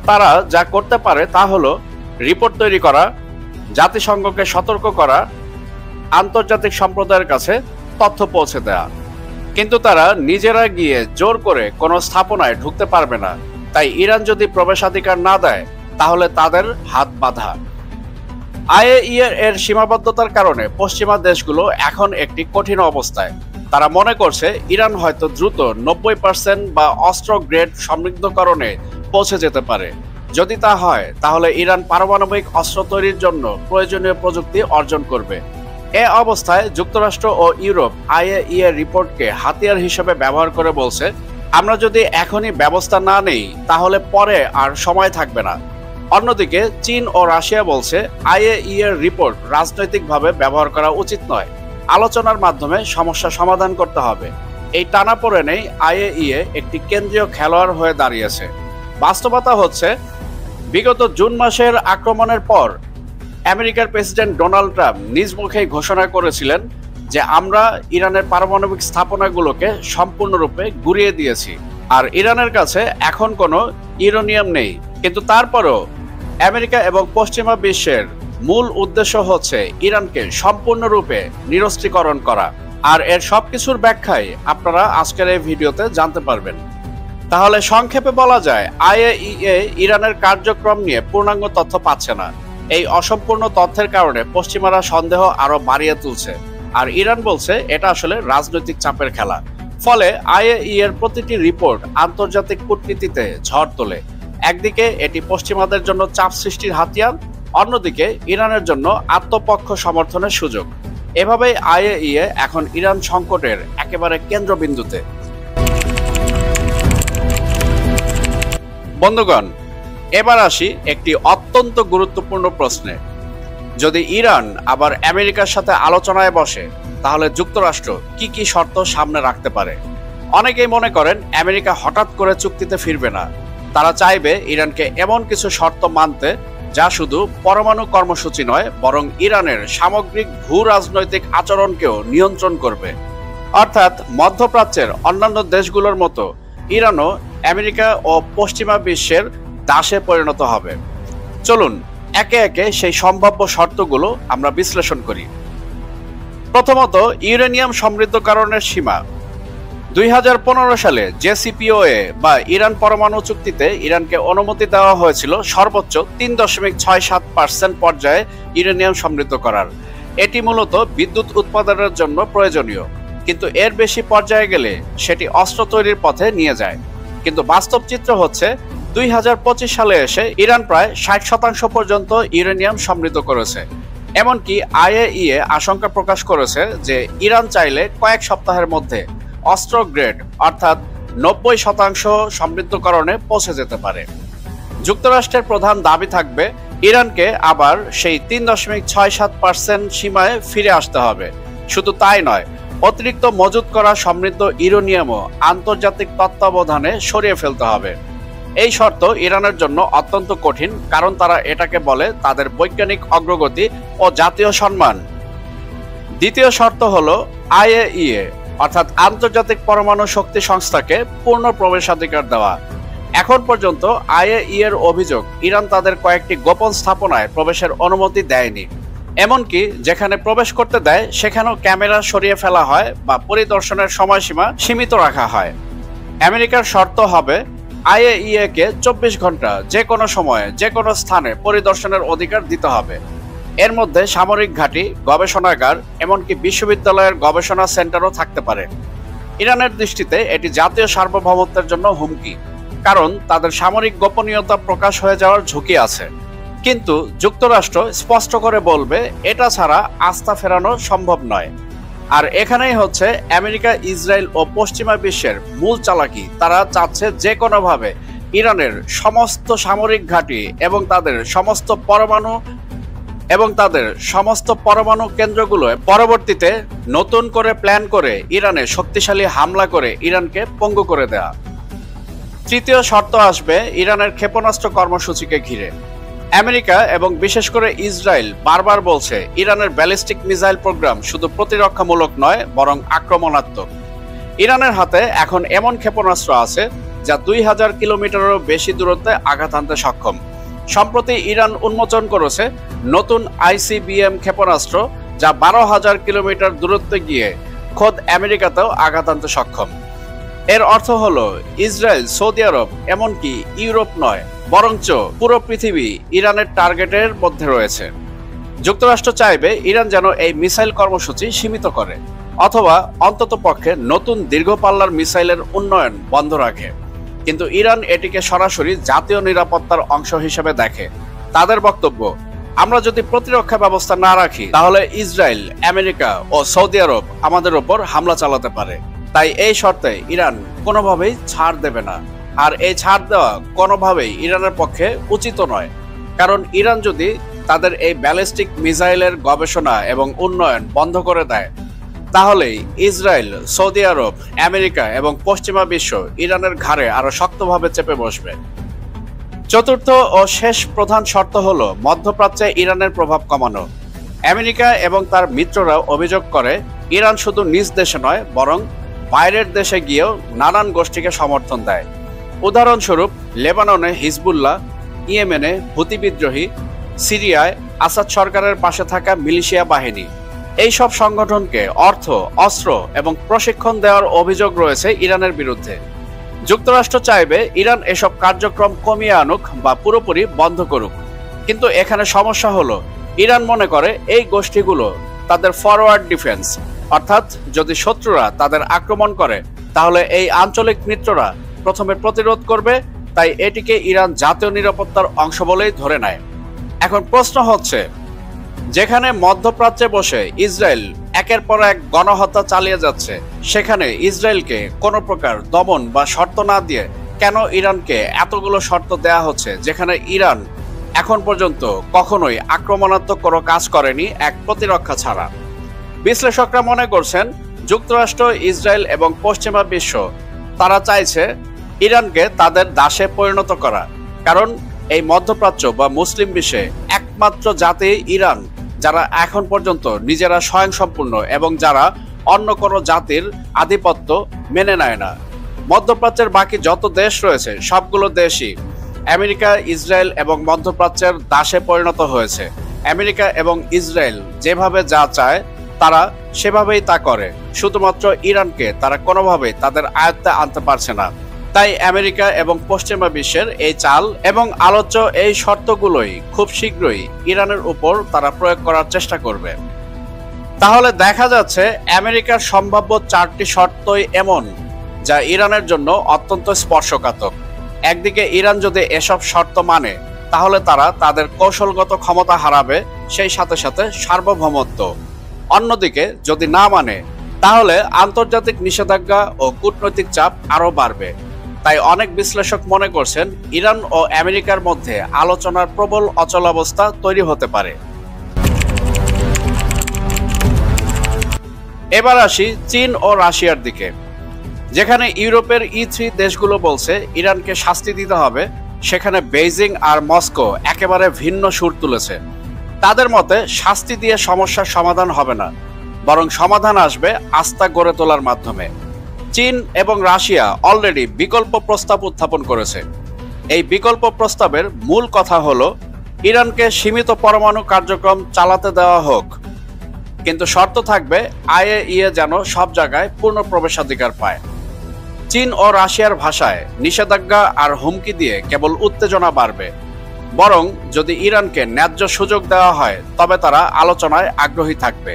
তারা যা করতে পারে তা হলো রিপোর্ট তৈরি করা, জাতিসংঘকে সতর্ক করা, আন্তর্জাতিক সম্প্রদায়ের কাছে তথ্য পৌঁছে দেয়া। কিন্তু তারা নিজেরা গিয়ে জোর করে কোনো স্থাপনায় ঢুকতে পারবে না। তাই ইরান যদি প্রবেশাধিকার না দেয় তাহলে তাদের হাত বাঁধা। আইএইএ এর সীমাবদ্ধতার কারণে পশ্চিমা দেশগুলো এখন একটি কঠিন অবস্থায়। তারা মনে করছে ইরান হয়তো দ্রুত 90% বা অস্ত্র গ্রেড সমৃদ্ধকরণে পৌঁছে যেতে পারে। যদি তা হয় তাহলে ইরান পারমাণবিক অস্ত্র তৈরির জন্য প্রয়োজনীয় প্রযুক্তি অর্জন করবে। এ অবস্থায় যুক্তরাষ্ট্র ও ইউরোপ আইএইএ রিপোর্টকে হাতিয়ার হিসেবে ব্যবহার করে বলছে, আমরা যদি এখনই ব্যবস্থা না নেই তাহলে পরে আর সময় থাকবে না। অন্যদিকে চীন ও রাশিয়া বলছে আইএইএ রিপোর্ট রাজনৈতিকভাবে ব্যবহার করা উচিত নয়, আলোচনার মাধ্যমে সমস্যা সমাধান করতে হবে। এই টানাপোড়েনেই আইএইএ একটি কেন্দ্রীয় খেলোয়াড় হয়ে দাঁড়িয়েছে। বাস্তবতা হচ্ছে, বিগত জুন মাসের আক্রমণের পর আমেরিকার প্রেসিডেন্ট ডোনাল্ড ট্রাম্প নিজ মুখেই ঘোষণা করেছিলেন যে আমরা ইরানের পারমাণবিক স্থাপনাগুলোকে সম্পূর্ণরূপে গুঁড়িয়ে দিয়েছি আর ইরানের কাছে এখন কোনো ইউরেনিয়াম নেই। কিন্তু তারপরও আমেরিকা এবং পশ্চিমা বিশ্বের মূল উদ্দেশ্য হচ্ছে ইরানকে সম্পূর্ণরূপে নিরস্ত্রীকরণ করা। আর এর সবকিছুর ব্যাখ্যাই আপনারা আজকের এই ভিডিওতে জানতে পারবেন। তাহলে সংক্ষেপে বলা যায়, আইএইএ ইরানের কার্যক্রম নিয়ে পূর্ণাঙ্গ তথ্য পাচ্ছে না। এই অসম্পূর্ণ তথ্যের কারণে পশ্চিমারা সন্দেহ আরো বাড়িয়ে তুলছে, আর ইরান বলছে এটা আসলে রাজনৈতিক চাপের খেলা। ফলে আইএইএ এর প্রতিটি রিপোর্ট আন্তর্জাতিক কূটনীতিতে ঝড় তোলে। একদিকে এটি পশ্চিমাদের জন্য চাপ সৃষ্টির হাতিয়ার, অন্যদিকে ইরানের জন্য আত্মপক্ষ সমর্থনের সুযোগ। এভাবেই আইএইএ এখন ইরান সংকটের একেবারে কেন্দ্রবিন্দুতে। বন্ধুগণ, এবার আসি একটি অত্যন্ত গুরুত্বপূর্ণ প্রশ্নে। যদি ইরান আবার আমেরিকার সাথে আলোচনায় বসে তাহলে যুক্তরাষ্ট্র কি কি শর্ত সামনে রাখতে পারে? অনেকেই মনে করেন আমেরিকা হঠাৎ করে চুক্তিতে ফিরবে না। তারা চাইবে ইরানকে এমন কিছু শর্ত মানতে যা শুধু পরমাণু কর্মসূচি নয়, বরং ইরানের সামগ্রিক ভূ রাজনৈতিক আচরণকেও নিয়ন্ত্রণ করবে। অর্থাৎ মধ্যপ্রাচ্যের অন্যান্য দেশগুলোর মতো ইরানও আমেরিকা ও পশ্চিমা বিশ্বের দাসে পরিণত হবে। চলুন একে একে সেই সম্ভাব্য শর্তগুলো আমরা বিশ্লেষণ করি। প্রথমত, ইউরেনিয়াম সমৃদ্ধকরণের সীমা। 2015 সালে জেসিপিওএ বা ইরান পরমাণু চুক্তিতে ইরানকে অনুমতি দেওয়া হয়েছিল সর্বোচ্চ 3.67% পর্যায়ে ইউরেনিয়াম সমৃদ্ধ করার। এটি মূলত বিদ্যুৎ উৎপাদনের জন্য প্রয়োজনীয়, কিন্তু এর বেশি পর্যায়ে গেলে সেটি অস্ত্র তৈরির পথে নিয়ে যায়। কিন্তু বাস্তব চিত্র হচ্ছে 2025 সালে এসে ইরান প্রায় 60% পর্যন্ত ইউরেনিয়াম সমৃদ্ধ করেছে। এমনকি আইএইএ আশঙ্কা প্রকাশ করেছে যে ইরান চাইলে কয়েক সপ্তাহের মধ্যে অস্ত্র গ্রেড অর্থাৎ 90% সমৃদ্ধকরণে পৌঁছে যেতে পারে। যুক্তরাষ্ট্রের প্রধান দাবি থাকবে ইরানকে আবার সেই 3.67% সীমায় ফিরে আসতে হবে। শুধু তাই নয়, অতিরিক্ত মজুত করা সমৃদ্ধ ইউরেনিয়ামও আন্তর্জাতিক তত্ত্বাবধানে সরিয়ে ফেলতে হবে। এই শর্ত ইরানের জন্য অত্যন্ত কঠিন, কারণ তারা এটাকে বলে তাদের বৈজ্ঞানিক অগ্রগতি ও জাতীয় সম্মান। দ্বিতীয় শর্ত হলো আইএইএ অর্থাৎ আন্তর্জাতিক পরমাণু শক্তি সংস্থাকে পূর্ণ প্রবেশাধিকার দেওয়া। এখন পর্যন্ত আইএইএ এর অভিযোগ ইরান তাদের কয়েকটি গোপন স্থাপনায় প্রবেশের অনুমতি দেয়নি। এমনকি যেখানে প্রবেশ করতে দেয় সেখানেও ক্যামেরা সরিয়ে ফেলা হয় বা পরিদর্শনের সময়সীমা সীমিত রাখা হয়। আমেরিকার শর্ত হবে আইএইএ কে 24 ঘন্টা যে কোনো সময়ে যে কোনো স্থানে পরিদর্শনের অধিকার দিতে হবে। এর মধ্যে সামরিক ঘাঁটি, গবেষণাগার, এমনকি বিশ্ববিদ্যালয়ের গবেষণা সেন্টারও থাকতে পারে। ইরানের দৃষ্টিতে এটি জাতীয় সার্বভৌমত্বের জন্য হুমকি, কারণ তাদের সামরিক গোপনীয়তা প্রকাশ হয়ে যাওয়ার ঝুঁকি আছে। কিন্তু যুক্তরাষ্ট্র স্পষ্ট করে বলবে এটা ছাড়া আস্থা ফেরানো সম্ভব নয়। আর এখানেই হচ্ছে আমেরিকা, ইসরায়েল ও পশ্চিমা বিশ্বের মূল চালাকি। তারা চাচ্ছে যে কোনোভাবে ইরানের সমস্ত সামরিক ঘাঁটি এবং তাদের সমস্ত পরমাণু কেন্দ্রগুলো পরবর্তীতে নতুন করে প্ল্যান করে ইরানে শক্তিশালী হামলা করে ইরানকে পঙ্গু করে দেয়া। তৃতীয় শর্ত আসবে ইরানের ক্ষেপণাস্ত্র কর্মসূচিকে ঘিরে। আমেরিকা এবং বিশেষ করে ইসরায়েল বারবার বলছে ইরানের ব্যালিস্টিক মিসাইল প্রোগ্রাম শুধু প্রতিরক্ষামূলক নয়, বরং আক্রমণাত্মক। ইরানের হাতে এখন এমন ক্ষেপণাস্ত্র আছে যা 2000 কিলোমিটারেরও বেশি দূরত্বে আঘাত হানতে সক্ষম। সম্প্রতি ইরান উন্মোচন করেছে নতুন ICBM ক্ষেপণাস্ত্র, যা 12,000 কিলোমিটার দূরত্বে গিয়ে খোদ আমেরিকাতেও আঘাত হানতে সক্ষম। এর অর্থ হলো ইসরায়েল, সৌদি আরব, এমনকি ইউরোপ নয়, বরঞ্চ পুরো পৃথিবী ইরানের টার্গেটের মধ্যে রয়েছে। যুক্তরাষ্ট্র চাইবে ইরান যেন এই মিসাইল কর্মসূচি সীমিত করে, অথবা অন্ততপক্ষে নতুন দীর্ঘ পাল্লার মিসাইলের উন্নয়ন বন্ধ রাখে। কিন্তু ইরান এটিকে সরাসরি জাতীয় নিরাপত্তার অংশ হিসেবে দেখে। তাদের বক্তব্য, আমরা যদি প্রতিরক্ষা ব্যবস্থা না রাখি তাহলে ইসরায়েল, আমেরিকা ও সৌদি আরব আমাদের ওপর হামলা চালাতে পারে। তাই এই শর্তে ইরান কোনোভাবেই ছাড় দেবে না। আর এই ছাড় দেওয়া কোনোভাবেই ইরানের পক্ষে উচিত নয়, কারণ ইরান যদি তাদের এই ব্যালিস্টিক মিসাইলের গবেষণা এবং উন্নয়ন বন্ধ করে দেয়, তাহলেই ইসরায়েল, সৌদি আরব, আমেরিকা এবং পশ্চিমা বিশ্ব ইরানের ঘাড়ে আরো শক্তভাবে চেপে বসবে। চতুর্থ ও শেষ প্রধান শর্ত হলো মধ্যপ্রাচ্যে ইরানের প্রভাব কমানো। আমেরিকা এবং তার মিত্ররা অভিযোগ করে ইরান শুধু নিজ দেশে নয়, বরং বাইরের দেশে গিয়েও নানান গোষ্ঠীকে সমর্থন দেয়। উদাহরণস্বরূপ লেবাননে হিজবুল্লাহ, ইয়েমেনে হুতি বিদ্রোহী, সিরিয়ায় আসাদ সরকারের পাশে থাকা মিলিশিয়া বাহিনী, এই সব সংগঠনকে অর্থ, অস্ত্র এবং প্রশিক্ষণ দেওয়ার অভিযোগ রয়েছে ইরানের বিরুদ্ধে। যুক্তরাষ্ট্র চাইবে ইরান এসব কার্যক্রম কমিয়ে আনুক বা পুরোপুরি বন্ধ করুক। কিন্তু এখানে সমস্যা হলো, ইরান মনে করে এই গোষ্ঠীগুলো তাদের ফরওয়ার্ড ডিফেন্স, অর্থাৎ যদি শত্রুরা তাদের আক্রমণ করে তাহলে এই আঞ্চলিক মিত্ররা প্রথমে প্রতিরোধ করবে। তাই এটিকে ইরান জাতীয় নিরাপত্তার অংশ বলেই ধরে নেয়। এখন প্রশ্ন হচ্ছে, যেখানে মধ্যপ্রাচ্যে বসে ইসরায়েল একের পর এক গণহত্যা চালিয়ে যাচ্ছে, সেখানে ইসরায়েলকে কোনো প্রকার দমন বা শর্ত না দিয়ে কেন ইরানকে এতগুলো শর্ত দেয়া হচ্ছে, যেখানে ইরান এখন পর্যন্ত কখনোই আক্রমণাত্মক কোনো কাজ করেনি এক প্রতিরক্ষা ছাড়া? বিশ্লেষকরা মনে করছেন যুক্তরাষ্ট্র, ইসরায়েল এবং পশ্চিমা বিশ্ব তারা চাইছে ইরানকে তাদের দাসে পরিণত করা, কারণ এই মধ্যপ্রাচ্য বা মুসলিম বিশ্বে একমাত্র জাতি ইরান যারা এখন পর্যন্ত নিজেরা স্বয়ংসম্পূর্ণ এবং যারা অন্য কোনো জাতির আধিপত্য মেনে নেয় না। মধ্যপ্রাচ্যের বাকি যত দেশ রয়েছে সবগুলো দেশই আমেরিকা, ইসরায়েল এবং মধ্যপ্রাচ্যের দাসে পরিণত হয়েছে। আমেরিকা এবং ইসরায়েল যেভাবে যা চায় তারা সেভাবেই তা করে, শুধুমাত্র ইরানকে তারা কোনোভাবেই তাদের আয়ত্তে আনতে পারছে না। তাই আমেরিকা এবং পশ্চিমা বিশ্বের এই চাল এবং আলোচ্য এই শর্তগুলোই খুব শীঘ্রই ইরানের উপর তারা প্রয়োগ করার চেষ্টা করবে। তাহলে দেখা যাচ্ছে আমেরিকার সম্ভাব্য 4টি শর্তই এমন যা ইরানের জন্য অত্যন্ত স্পর্শকাতর। একদিকে ইরান যদি এসব শর্ত মানে তাহলে তারা তাদের কৌশলগত ক্ষমতা হারাবে, সেই সাথে সাথে সার্বভৌমত্ব। অন্যদিকে যদি না মানে তাহলে আন্তর্জাতিক নিষেধাজ্ঞা ও কূটনৈতিক চাপ আরও বাড়বে। তাই অনেক বিশ্লেষক মনে করছেন ইরান ও আমেরিকার মধ্যে আলোচনার প্রবল অচলাবস্থা তৈরি হতে পারে। এবার আসি চীন ও রাশিয়ার দিকে। যেখানে ইউরোপের E3 দেশগুলো বলছে ইরানকে শাস্তি দিতে হবে, সেখানে বেইজিং আর মস্কো একেবারে ভিন্ন সুর তুলেছে। তাদের মতে শাস্তি দিয়ে সমস্যার সমাধান হবে না, বরং সমাধান আসবে আস্থা গড়ে তোলার মাধ্যমে। চীন এবং রাশিয়া অলরেডি বিকল্প প্রস্তাব উত্থাপন করেছে। এই বিকল্প প্রস্তাবের মূল কথা হলো ইরানকে সীমিত পরমাণু কার্যক্রম চালাতে দেওয়া হোক, কিন্তু শর্ত থাকবে IAEA যেন সব জায়গায় পূর্ণ প্রবেশাধিকার পায়। চীন ও রাশিয়ার ভাষায় নিষেধাজ্ঞা আর হুমকি দিয়ে কেবল উত্তেজনা বাড়বে, বরং যদি ইরানকে ন্যায্য সুযোগ দেওয়া হয় তবে তারা আলোচনায় আগ্রহী থাকবে।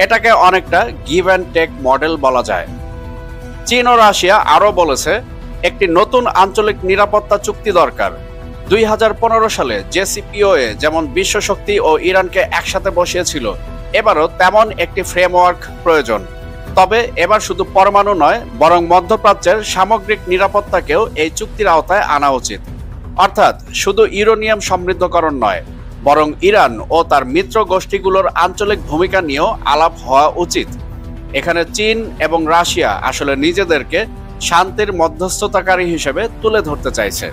এটাকে অনেকটা গিভ অ্যান্ড টেক মডেল বলা যায়। চীন ও রাশিয়া আরও বলেছে একটি নতুন আঞ্চলিক নিরাপত্তা চুক্তি দরকার। 2015 সালে JCPOA যেমন বিশ্বশক্তি ও ইরানকে একসাথে বসিয়েছিল, এবারও তেমন একটি ফ্রেমওয়ার্ক প্রয়োজন। তবে এবার শুধু পরমাণু নয়, বরং মধ্যপ্রাচ্যের সামগ্রিক নিরাপত্তাকেও এই চুক্তির আওতায় আনা উচিত। অর্থাৎ শুধু ইউরেনিয়াম সমৃদ্ধকরণ নয়, বরং ইরান ও তার মিত্র গোষ্ঠীগুলোর আঞ্চলিক ভূমিকা নিয়েও আলাপ হওয়া উচিত। এখানে চীন এবং রাশিয়া আসলে নিজেদেরকে শান্তির মধ্যস্থতাকারী হিসেবে তুলে ধরতে চাইছে।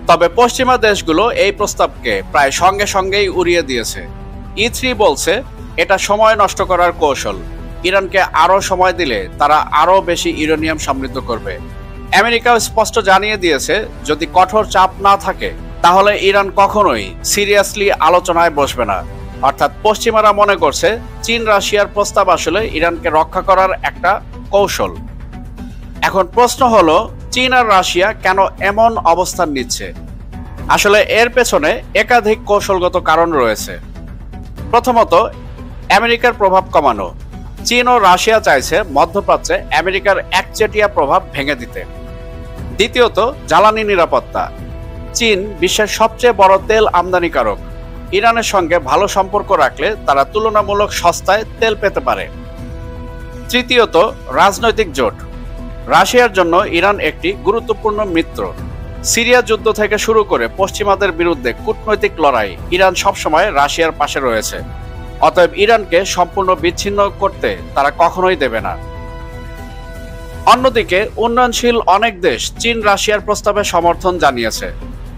তবে পশ্চিমা দেশগুলো এই প্রস্তাবকে প্রায় সঙ্গে সঙ্গেই উড়িয়ে দিয়েছে। E3 বলছে এটা সময় নষ্ট করার কৌশল। ইরানকে আরও সময় দিলে তারা আরও বেশি ইউরেনিয়াম সমৃদ্ধ করবে। আমেরিকাও স্পষ্ট জানিয়ে দিয়েছে, যদি কঠোর চাপ না থাকে তাহলে ইরান কখনোই সিরিয়াসলি আলোচনায় বসবে না। অর্থাৎ পশ্চিমারা মনে করছে চীন রাশিয়ার প্রস্তাব আসলে ইরানকে রক্ষা করার একটা কৌশল। এখন প্রশ্ন হলো, চীন আর রাশিয়া কেন এমন অবস্থান নিচ্ছে? আসলে এর পেছনে একাধিক কৌশলগত কারণ রয়েছে। প্রথমত, আমেরিকার প্রভাব কমানো। চীন ও রাশিয়া চাইছে মধ্যপ্রাচ্যে আমেরিকার একচেটিয়া প্রভাব ভেঙে দিতে। দ্বিতীয়ত, জ্বালানি নিরাপত্তা। চীন বিশ্বের সবচেয়ে বড় তেল আমদানিকারক। ইরানের সঙ্গে ভালো সম্পর্ক রাখলে তারা তুলনামূলক সস্তায় তেল পেতে পারে। তৃতীয়ত, রাজনৈতিক জোট। রাশিয়ার জন্য ইরান একটি গুরুত্বপূর্ণ মিত্র। সিরিয়া যুদ্ধ থেকে শুরু করে পশ্চিমাদের বিরুদ্ধে কূটনৈতিক লড়াই ইরান সবসময় রাশিয়ার পাশে রয়েছে। অতএব ইরানকে সম্পূর্ণ বিচ্ছিন্ন করতে তারা কখনোই দেবে না। অন্যদিকে উন্নয়নশীল অনেক দেশ চীন রাশিয়ার প্রস্তাবে সমর্থন জানিয়েছে।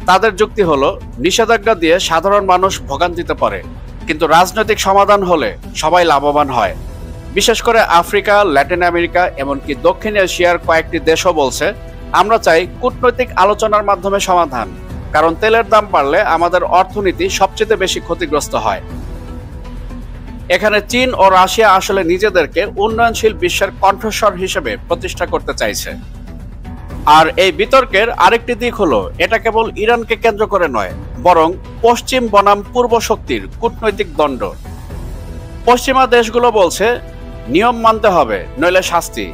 তাদের যুক্তি হলো, নিষেধাজ্ঞা দিয়ে সাধারণ মানুষ ভোগান্তিতে পড়ে, কিন্তু রাজনৈতিক সমাধান হলে সবাই লাভবান হয়। বিশেষ করে আফ্রিকা, ল্যাটিন আমেরিকা, এমনকি দক্ষিণ এশিয়ার কয়েকটি দেশও বলছে, আমরা চাই কূটনৈতিক আলোচনার মাধ্যমে সমাধান, কারণ তেলের দাম বাড়লে আমাদের অর্থনীতি সবচেয়ে বেশি ক্ষতিগ্রস্ত হয়। এখানে চীন ও রাশিয়া আসলে নিজেদেরকে উন্নয়নশীল বিশ্বের কণ্ঠস্বর হিসেবে প্রতিষ্ঠা করতে চাইছে। আর এই বিতর্কের আরেকটি দিক হলো, এটা কেবল ইরানকে কেন্দ্র করে নয়, বরং পশ্চিম বনাম পূর্ব শক্তির কূটনৈতিক দ্বন্দ্ব। পশ্চিমা দেশগুলো বলছে নিয়ম মানতে হবে, নইলে শাস্তি।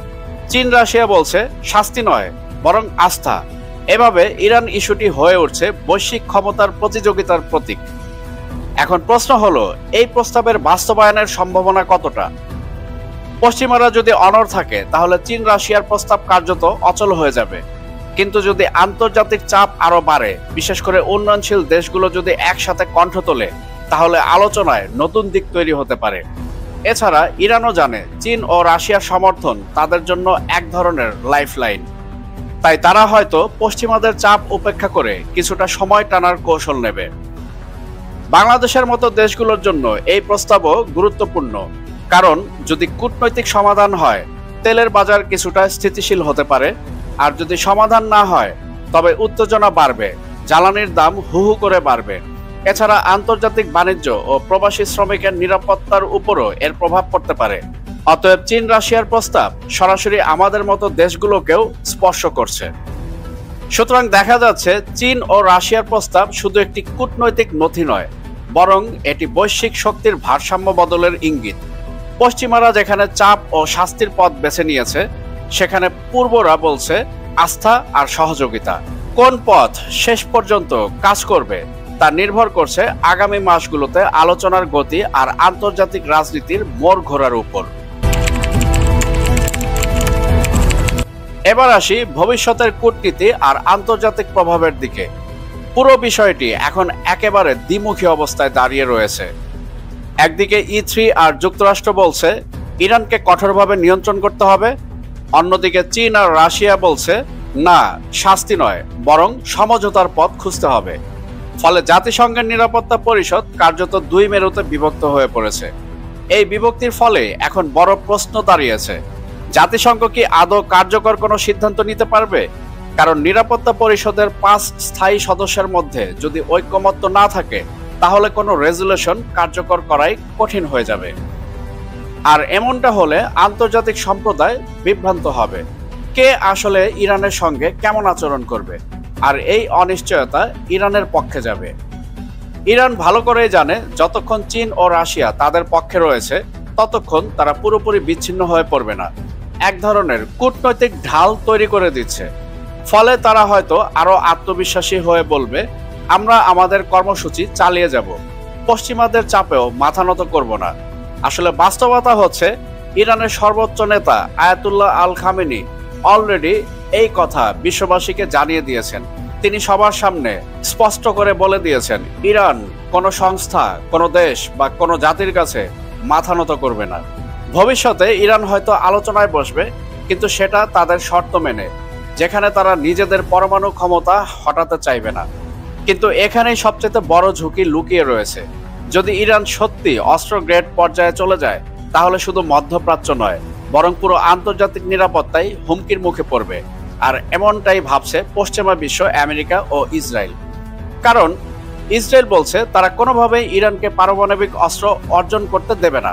চীন রাশিয়া বলছে শাস্তি নয়, বরং আস্থা। এভাবে ইরান ইস্যুটি হয়ে উঠছে বৈশ্বিক ক্ষমতার প্রতিযোগিতার প্রতীক। এখন প্রশ্ন হলো, এই প্রস্তাবের বাস্তবায়নের সম্ভাবনা কতটা? পশ্চিমারা যদি অনড় থাকে তাহলে চীন রাশিয়ার প্রস্তাব কার্যত অচল হয়ে যাবে। কিন্তু যদি আন্তর্জাতিক চাপ আরো বাড়ে, বিশেষ করে উন্নয়নশীল দেশগুলো যদি একসাথে কণ্ঠ তোলে, তাহলে আলোচনায় নতুন দিক তৈরি হতে পারে। এছাড়া ইরানও জানে চীন ও রাশিয়ার সমর্থন তাদের জন্য এক ধরনের লাইফলাইন। তাই তারা হয়তো পশ্চিমাদের চাপ উপেক্ষা করে কিছুটা সময় টানার কৌশল নেবে। বাংলাদেশের মতো দেশগুলোর জন্য এই প্রস্তাবও গুরুত্বপূর্ণ, কারণ যদি কূটনৈতিক সমাধান হয় তেলের বাজার কিছুটা স্থিতিশীল হতে পারে, আর যদি সমাধান না হয় তবে উত্তেজনা বাড়বে, জ্বালানির দাম হু হু করে বাড়বে। এছাড়া আন্তর্জাতিক বাণিজ্য ও প্রবাসী শ্রমিকের নিরাপত্তার উপরও এর প্রভাব পড়তে পারে। অতএব চীন রাশিয়ার প্রস্তাব সরাসরি আমাদের মতো দেশগুলোকেও স্পর্শ করছে। সুতরাং দেখা যাচ্ছে চীন ও রাশিয়ার প্রস্তাব শুধু একটি কূটনৈতিক নথি নয়, বরং এটি বৈশ্বিক শক্তির ভারসাম্য বদলের ইঙ্গিত। পশ্চিমারা যেখানে চাপ ও শাস্তির পথ বেছে নিয়েছে, সেখানে পূর্বরা বলছে আস্থা আর সহযোগিতা। কোন পথ শেষ পর্যন্ত কাজ করবে তা নির্ভর করছে আগামী মাসগুলোতে আলোচনার গতি আর আন্তর্জাতিক রাজনীতির মোড় ঘোরার উপর। এবার আসি ভবিষ্যতের কূটনীতি আর আন্তর্জাতিক প্রভাবের দিকে। পুরো বিষয়টি এখন একেবারে দ্বিমুখী অবস্থায় দাঁড়িয়ে রয়েছে। একদিকে E3 আর যুক্তরাষ্ট্র বলছে ইরানকে কঠোরভাবে নিয়ন্ত্রণ করতে হবে, অন্যদিকে চীন আর রাশিয়া বলছে না, শাস্তি নয়, বরং সমঝোতার পথ খুঁজতে হবে। ফলে জাতিসংঘের নিরাপত্তা পরিষদ কার্যত দুই মেরুতে বিভক্ত হয়ে পড়েছে। এই বিভক্তির ফলে এখন বড় প্রশ্ন দাঁড়িয়েছে, জাতিসংঘ কি আদৌ কার্যকর কোনো সিদ্ধান্ত নিতে পারবে? কারণ নিরাপত্তা পরিষদের 5 স্থায়ী সদস্যের মধ্যে যদি ঐকমত্য না থাকে, তাহলে কোনো রেজুলেশন কার্যকর করাই কঠিন হয়ে যাবে। আর এমনটা হলে আন্তর্জাতিক সম্প্রদায় বিভ্রান্ত হবে। কে আসলে ইরানের সঙ্গে কেমন আচরণ করবে? আর এই অনিশ্চয়তা ইরানের পক্ষে যাবে। ইরান ভালো করেই জানে, যতক্ষণ চীন ও রাশিয়া তাদের পক্ষে রয়েছে, ততক্ষণ তারা পুরোপুরি বিচ্ছিন্ন হয়ে পড়বে না। এক ধরনের কূটনৈতিক ঢাল তৈরি করে দিচ্ছে। ফলে তারা হয়তো আরো আত্মবিশ্বাসী হয়ে বলবে, আমরা আমাদের কর্মসূচি চালিয়ে যাব, পশ্চিমাদের চাপেও মাথা নত করব না। আসলে বাস্তবতা হচ্ছে, ইরানের সর্বোচ্চ নেতা আয়াতুল্লাহ আল খামেনি অলরেডি এই কথা বিশ্ববাসীকে জানিয়ে দিয়েছেন। তিনি সবার সামনে স্পষ্ট করে বলে দিয়েছেন, ইরান কোনো সংস্থা, কোনো দেশ বা কোনো জাতির কাছে মাথা নত করবে না। ভবিষ্যতে ইরান হয়তো আলোচনায় বসবে, কিন্তু সেটা তাদের শর্ত মেনে, যেখানে তারা নিজেদের পরমাণু ক্ষমতা হটাতে চাইবে না। কিন্তু এখানেই সবচেয়ে বড় ঝুঁকি লুকিয়ে রয়েছে। যদি ইরান সত্যি অস্ত্র গ্রেড পর্যায়ে চলে যায়, তাহলে শুধু মধ্যপ্রাচ্য নয়, বরং পুরো আন্তর্জাতিক নিরাপত্তাই হুমকির মুখে পড়বে। আর এমনটাই ভাবছে পশ্চিমা বিশ্ব, আমেরিকা ও ইসরায়েল। কারণ ইসরায়েল বলছে তারা কোনোভাবেই ইরানকে পারমাণবিক অস্ত্র অর্জন করতে দেবে না,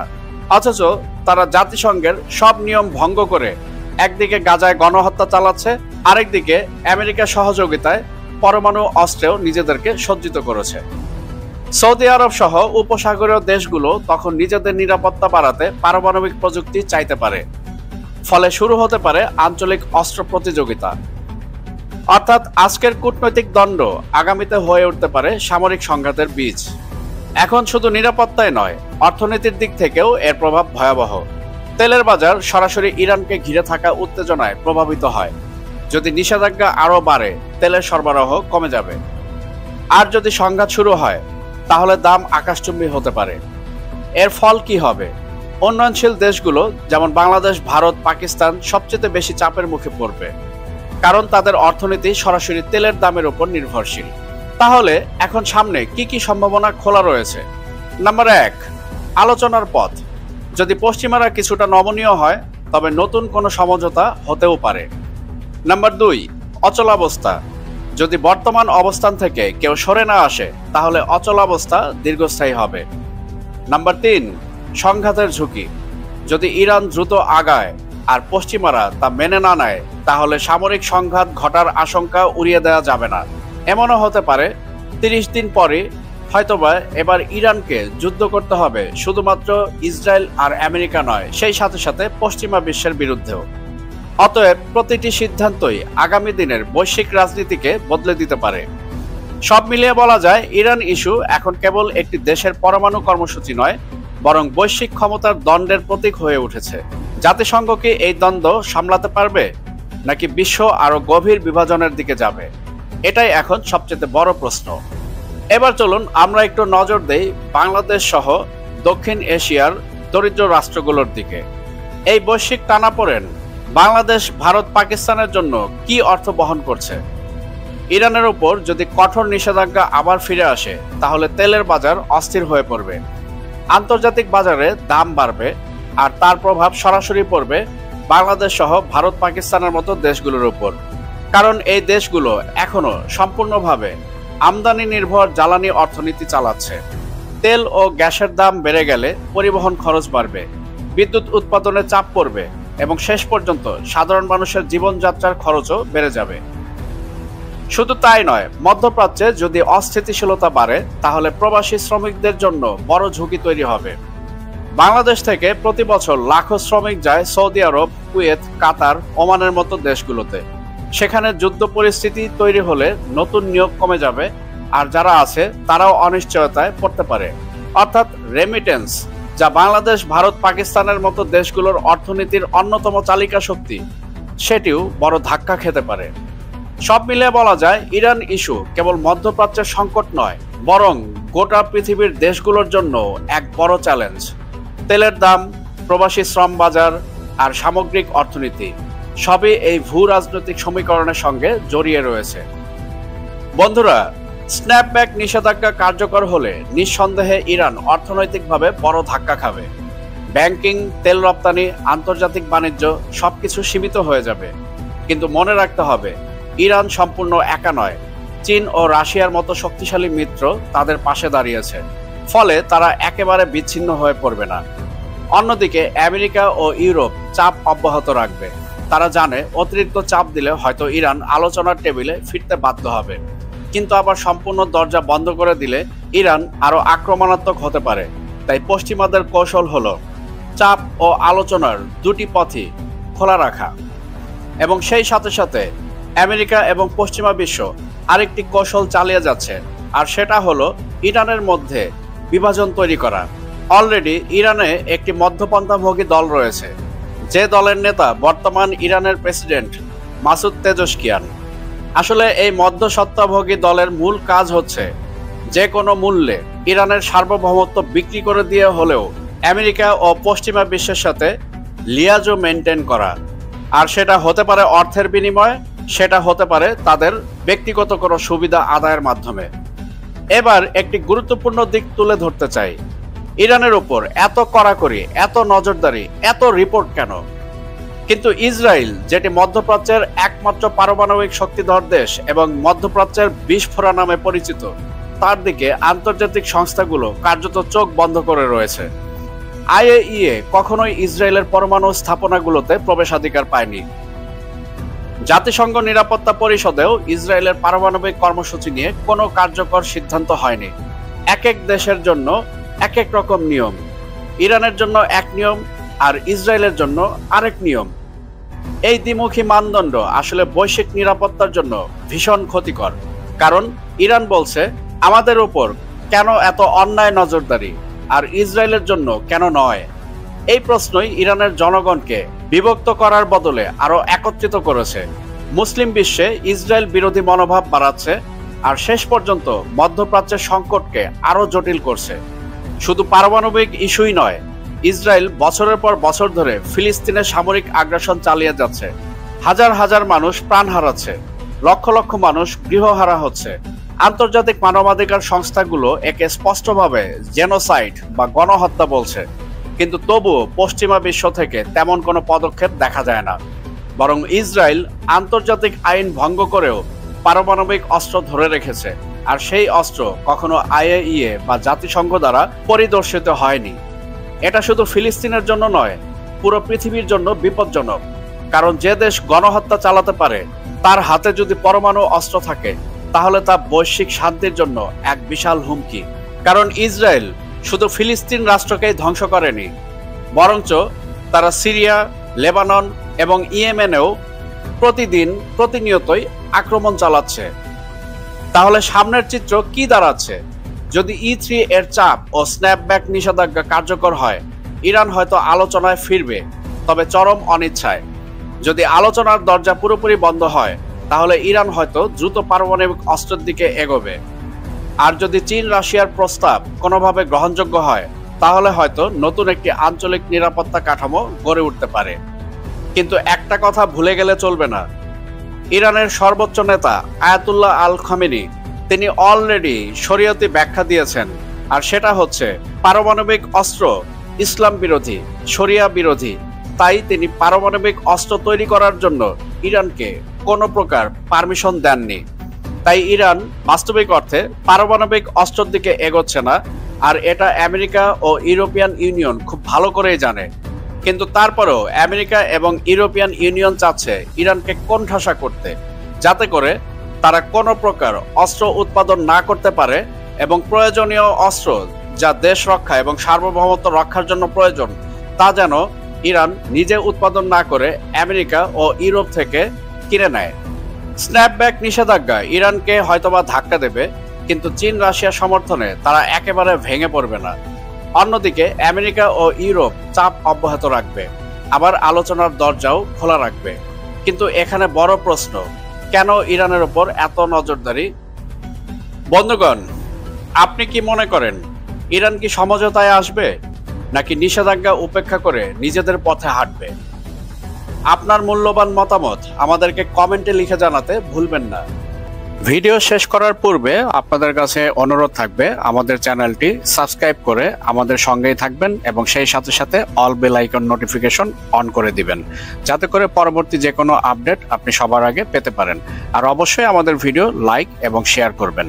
অথচ তারা জাতিসংঘের সব নিয়ম ভঙ্গ করে একদিকে গাজায় গণহত্যা চালাচ্ছে, আরেকদিকে আমেরিকার সহযোগিতায় পরমাণু অস্ত্রেও নিজেদেরকে সজ্জিত করেছে। সৌদি আরব সহ উপসাগরীয় দেশগুলো তখন নিজেদের নিরাপত্তা বাড়াতে পারমাণবিক প্রযুক্তি চাইতে পারে। ফলে শুরু হতে পারে আঞ্চলিক অস্ত্র প্রতিযোগিতা। অর্থাৎ আজকের কূটনৈতিক দ্বন্দ্ব আগামীতে হয়ে উঠতে পারে সামরিক সংঘাতের বীজ। এখন শুধু নিরাপত্তায় নয়, অর্থনীতির দিক থেকেও এর প্রভাব ভয়াবহ। তেলের বাজার সরাসরি ইরানকে ঘিরে থাকা উত্তেজনায় প্রভাবিত হয়। যদি নিষেধাজ্ঞা আরও বাড়ে, তেলের সরবরাহ কমে যাবে। আর যদি সংঘাত শুরু হয়, তাহলে দাম আকাশচুম্বী হতে পারে। এর ফল কি হবে? উন্নয়নশীল দেশগুলো যেমন বাংলাদেশ, ভারত, পাকিস্তান সবচেয়ে বেশি চাপের মুখে পড়বে, কারণ তাদের অর্থনীতি সরাসরি তেলের দামের উপর নির্ভরশীল। তাহলে এখন সামনে কি কি সম্ভাবনা খোলা রয়েছে? নাম্বার 1, আলোচনার পথ। যদি পশ্চিমারা কিছুটা নমনীয় হয়, তবে নতুন কোনো সমঝোতা হতেও পারে। নাম্বার 2, অচলাবস্থা। যদি বর্তমান অবস্থান থেকে কেউ সরে না আসে, তাহলে অচলাবস্থা দীর্ঘস্থায়ী হবে। নাম্বার 3, সংঘাতের ঝুঁকি। যদি ইরান দ্রুত আগায় আর পশ্চিমারা তা মেনে না নেয়, তাহলে সামরিক সংঘাত ঘটার আশঙ্কা উড়িয়ে দেওয়া যাবে না। এমনও হতে পারে 30 দিন পরে হয়তোবা এবার ইরানকে যুদ্ধ করতে হবে শুধুমাত্র ইসরায়েল আর আমেরিকা নয়, সেই সাথে সাথে পশ্চিমা বিশ্বের বিরুদ্ধেও। অতএব প্রতিটি সিদ্ধান্তই আগামী দিনের বৈশ্বিক রাজনীতিকে বদলে দিতে পারে। সব মিলিয়ে বলা যায়, ইরান ইস্যু এখন কেবল একটি দেশের পরমাণু কর্মসূচি নয়, বরং বৈশ্বিক ক্ষমতার দ্বন্দ্বের প্রতীক হয়ে উঠেছে। জাতিসংঘ কি এই দ্বন্দ্ব সামলাতে পারবে, নাকি বিশ্ব আরো গভীর বিভাজনের দিকে যাবে? এটাই এখন সবচেয়ে বড় প্রশ্ন। এবার চলুন আমরা একটু নজর দেই বাংলাদেশ সহ দক্ষিণ এশিয়ার দরিদ্র রাষ্ট্রগুলোর দিকে। এই বৈশ্বিক টানাপোড়েন বাংলাদেশ, ভারত, পাকিস্তানের জন্য কি অর্থ বহন করছে? ইরানের উপর যদি কঠোর নিষেধাজ্ঞা আবার ফিরে আসে, তাহলে তেলের বাজার অস্থির হয়ে পড়বে, আন্তর্জাতিক বাজারে দাম বাড়বে, আর তার প্রভাব সরাসরি পড়বে বাংলাদেশ সহ ভারত, পাকিস্তানের মতো দেশগুলোর উপর। কারণ এই দেশগুলো এখনো সম্পূর্ণভাবে আমদানি নির্ভর জ্বালানি অর্থনীতি চালাচ্ছে। তেল ও গ্যাসের দাম বেড়ে গেলে পরিবহন খরচ বাড়বে, বিদ্যুৎ উৎপাদনে চাপ পড়বে এবং শেষ পর্যন্ত সাধারণ মানুষের জীবনযাত্রার খরচও বেড়ে যাবে। শুধু তাই নয়, মধ্যপ্রাচ্যে যদি অস্থিতিশীলতা বাড়ে, তাহলে প্রবাসী শ্রমিকদের জন্য বড় ঝুঁকি তৈরি হবে। বাংলাদেশ থেকে প্রতি বছর লাখো শ্রমিক যায় সৌদি আরব, কুয়েত, কাতার, ওমানের মতো দেশগুলোতে। সেখানে যুদ্ধ পরিস্থিতি তৈরি হলে নতুন নিয়োগ কমে যাবে, আর যারা আছে তারাও অনিশ্চয়তায় পড়তে পারে। অর্থাৎ রেমিটেন্স, যা বাংলাদেশ, ভারত, পাকিস্তানের মতো দেশগুলোর অর্থনীতির অন্যতম চালিকা শক্তি, সেটিও বড় ধাক্কা খেতে পারে। সব মিলিয়ে বলা যায়, ইরান ইস্যু কেবল মধ্যপ্রাচ্যের সংকট নয়, বরং গোটা পৃথিবীর দেশগুলোর জন্য এক বড় চ্যালেঞ্জ। তেলের দাম, প্রবাসী শ্রম বাজার আর সামগ্রিক অর্থনীতি সবই এই ভূ রাজনৈতিক সমীকরণের সঙ্গে জড়িয়ে রয়েছে। বন্ধুরা, স্ন্যাপব্যাক নিষেধাজ্ঞা কার্যকর হলে নিঃসন্দেহে ইরান অর্থনৈতিকভাবে বড় ধাক্কা খাবে। ব্যাংকিং, তেল রপ্তানি, আন্তর্জাতিক বাণিজ্য সবকিছু সীমিত হয়ে যাবে। কিন্তু মনে রাখতে হবে, ইরান সম্পূর্ণ একা নয়। চীন ও রাশিয়ার মতো শক্তিশালী মিত্র তাদের পাশে দাঁড়িয়েছে, ফলে তারা একেবারে বিচ্ছিন্ন হয়ে পড়বে না। অন্যদিকে আমেরিকা ও ইউরোপ চাপ অব্যাহত রাখবে। তারা জানে অতিরিক্ত চাপ দিলে হয়তো ইরান আলোচনার টেবিলে ফিরতে বাধ্য হবে, কিন্তু আবার সম্পূর্ণ দরজা বন্ধ করে দিলে ইরান আরো আক্রমণাত্মক হতে পারে। তাই পশ্চিমাদের কৌশল হলো চাপ ও আলোচনার দুটি পথই খোলা রাখা। এবং সেই সাথে সাথে আমেরিকা এবং পশ্চিমা বিশ্ব আরেকটি কৌশল চালিয়ে যাচ্ছে, আর সেটা হলো ইরানের মধ্যে বিভাজন তৈরি করা। অলরেডি ইরানে একটি মধ্যপন্থাভোগী দল রয়েছে, যে দলের নেতা বর্তমান ইরানের প্রেসিডেন্ট মাসুদ পেজেশকিয়ান। আসলে এই মধ্যসত্ত্বাভোগী দলের মূল কাজ হচ্ছে যে কোনো মূল্যে ইরানের সার্বভৌমত্ব বিক্রি করে দিয়ে হলেও আমেরিকা ও পশ্চিমা বিশ্বের সাথে লিয়াজো মেনটেন করা। আর সেটা হতে পারে অর্থের বিনিময়ে, সেটা হতে পারে তাদের ব্যক্তিগত কোনো সুবিধা আদায়ের মাধ্যমে। এবার একটি গুরুত্বপূর্ণ দিক তুলে ধরতে চাই। ইরানের উপর এত কড়াকড়ি, এত নজরদারি, এত রিপোর্ট কেন? কিন্তু ইসরায়েল, যেটি মধ্যপ্রাচ্যের একমাত্র পারমাণবিক শক্তিধর দেশ এবং মধ্যপ্রাচ্যের বিস্ফোরা নামে পরিচিত, তার দিকে আন্তর্জাতিক সংস্থাগুলো কার্যত চোখ বন্ধ করে রয়েছে। আইএইএ কখনোই ইসরায়েলের পরমাণু স্থাপনাগুলোতে প্রবেশাধিকার পায়নি। জাতিসংঘ নিরাপত্তা পরিষদেও ইসরায়েলের পারমাণবিক কর্মসূচি নিয়ে কোনো কার্যকর সিদ্ধান্ত হয়নি। এক এক দেশের জন্য এক এক রকম নিয়ম। ইরানের জন্য এক নিয়ম আর ইসরায়েলের জন্য আরেক নিয়ম। এই দ্বিমুখী মানদণ্ড আসলে বৈশ্বিক নিরাপত্তার জন্য ভীষণ ক্ষতিকর। কারণ ইরান বলছে আমাদের উপর কেন এত অন্যায় নজরদারি, আর ইসরায়েলের জন্য কেন নয়? এই প্রশ্নই ইরানের জনগণকে বিভক্ত করার বদলে আরো একত্রিত করেছে। মুসলিম বিশ্বে ইসরায়েল বিরোধী মনোভাব বাড়াচ্ছে, আর শেষ পর্যন্ত মধ্যপ্রাচ্যের সংকটকে আরো জটিল করছে। শুধু পারমাণবিক ইস্যুই নয়, ইসরায়েল বছরের পর বছর ধরে ফিলিস্তিনে সামরিক আগ্রাসন চালিয়ে যাচ্ছে। হাজার হাজার মানুষ প্রাণ হারাচ্ছে, লক্ষ লক্ষ মানুষ গৃহহারা হচ্ছে। আন্তর্জাতিক মানবাধিকার সংস্থাগুলো একে স্পষ্টভাবে জেনোসাইড বা গণহত্যা বলছে, কিন্তু তবুও পশ্চিমা বিশ্ব থেকে তেমন কোনো পদক্ষেপ দেখা যায় না। বরং ইসরায়েল আন্তর্জাতিক আইন ভঙ্গ করেও পারমাণবিক অস্ত্র ধরে রেখেছে, আর সেই অস্ত্র কখনো আইএইএ বা জাতিসংঘ দ্বারা পরিদর্শিত হয়নি। এটা শুধু ফিলিস্তিনের জন্য নয়, পুরো পৃথিবীর জন্য বিপজ্জনক। কারণ যে দেশ গণহত্যা চালাতে পারে, তার হাতে যদি পরমাণু অস্ত্র থাকে, তাহলে তা বৈশ্বিক শান্তির জন্য এক বিশাল হুমকি। কারণ ইসরায়েল শুধু ফিলিস্তিন রাষ্ট্রকেই ধ্বংস করেনি, বরঞ্চ তারা সিরিয়া, লেবানন এবং ইয়েমেনেও প্রতিনিয়তই আক্রমণ চালাচ্ছে। তাহলে সামনের চিত্র কি দাঁড়াচ্ছে? যদি E3 এর চাপ ও স্ন্যাপব্যাক নিষেধাজ্ঞা কার্যকর হয়, ইরান হয়তো আলোচনায় ফিরবে, তবে চরম অনিচ্ছায়। যদি আলোচনার দরজা পুরোপুরি বন্ধ হয়, তাহলে ইরান হয়তো দ্রুত পারমাণবিক অস্ত্রের দিকে এগোবে। আর যদি চীন রাশিয়ার প্রস্তাব কোনোভাবে গ্রহণযোগ্য হয়, তাহলে হয়তো নতুন একটি আঞ্চলিক নিরাপত্তা কাঠামো গড়ে উঠতে পারে। কিন্তু একটা কথা ভুলে গেলে চলবে না, ইরানের সর্বোচ্চ নেতা আয়াতুল্লাহ আল খামেনি তিনি অলরেডি শরীয়তি ব্যাখ্যা দিয়েছেন, আর সেটা হচ্ছে পারমাণবিক অস্ত্র ইসলাম বিরোধী, শরিয়া বিরোধী। তাই তিনি পারমাণবিক অস্ত্র তৈরি করার জন্য ইরানকে কোনো প্রকার পারমিশন দেননি। তাই ইরান বাস্তবিক অর্থে পারমাণবিক অস্ত্রের দিকে এগোচ্ছে না, আর এটা আমেরিকা ও ইউরোপিয়ান ইউনিয়ন খুব ভালো করেই জানে। কিন্তু তারপরেও আমেরিকা এবং ইউরোপিয়ান ইউনিয়ন চাচ্ছে ইরানকে কোণঠাসা করতে, যাতে করে তারা কোনো প্রকার অস্ত্র উৎপাদন না করতে পারে, এবং প্রয়োজনীয় অস্ত্র যা দেশ রক্ষা এবং সার্বভৌমত্ব রক্ষার জন্য প্রয়োজন, তা যেন ইরান নিজে উৎপাদন না করে আমেরিকা ও ইউরোপ থেকে কিনে নেয়। স্ন্যাপব্যাক নিষেধাজ্ঞা ইরানকে হয়তোবা ধাক্কা দেবে, কিন্তু চীন রাশিয়া সমর্থনে তারা একেবারে ভেঙে পড়বে না। অন্যদিকে আমেরিকা ও ইউরোপ চাপ অব্যাহত রাখবে, আবার আলোচনার দরজাও খোলা রাখবে। কিন্তু এখানে বড় প্রশ্ন, কেন ইরানের উপর এত নজরদারি? বন্ধুগণ, আপনি কি মনে করেন ইরান কি সমঝোতায় আসবে, নাকি নিষেধাজ্ঞা উপেক্ষা করে নিজেদের পথে হাঁটবে? আপনার মূল্যবান মতামত আমাদেরকে কমেন্টে লিখে জানাতে ভুলবেন না। ভিডিও শেষ করার পূর্বে আপনাদের কাছে অনুরোধ থাকবে, আমাদের চ্যানেলটি সাবস্ক্রাইব করে আমাদের সঙ্গেই থাকবেন এবং সেই সাথে সাথে all bell icon notification on করে দিবেন, যাতে করে পরবর্তী যে কোনো আপডেট আপনি সবার আগে পেতে পারেন। আর অবশ্যই আমাদের ভিডিও লাইক এবং শেয়ার করবেন।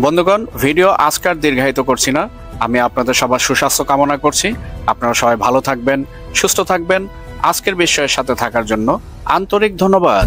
বন্ধুগণ, ভিডিও আজকার দীর্ঘায়িত করছি না। আমি আপনাদের সবার সুস্বাস্থ্য কামনা করছি। আপনারা সবাই ভালো থাকবেন, সুস্থ থাকবেন। আজকের বিষয়ের সাথে থাকার জন্য আন্তরিক ধন্যবাদ।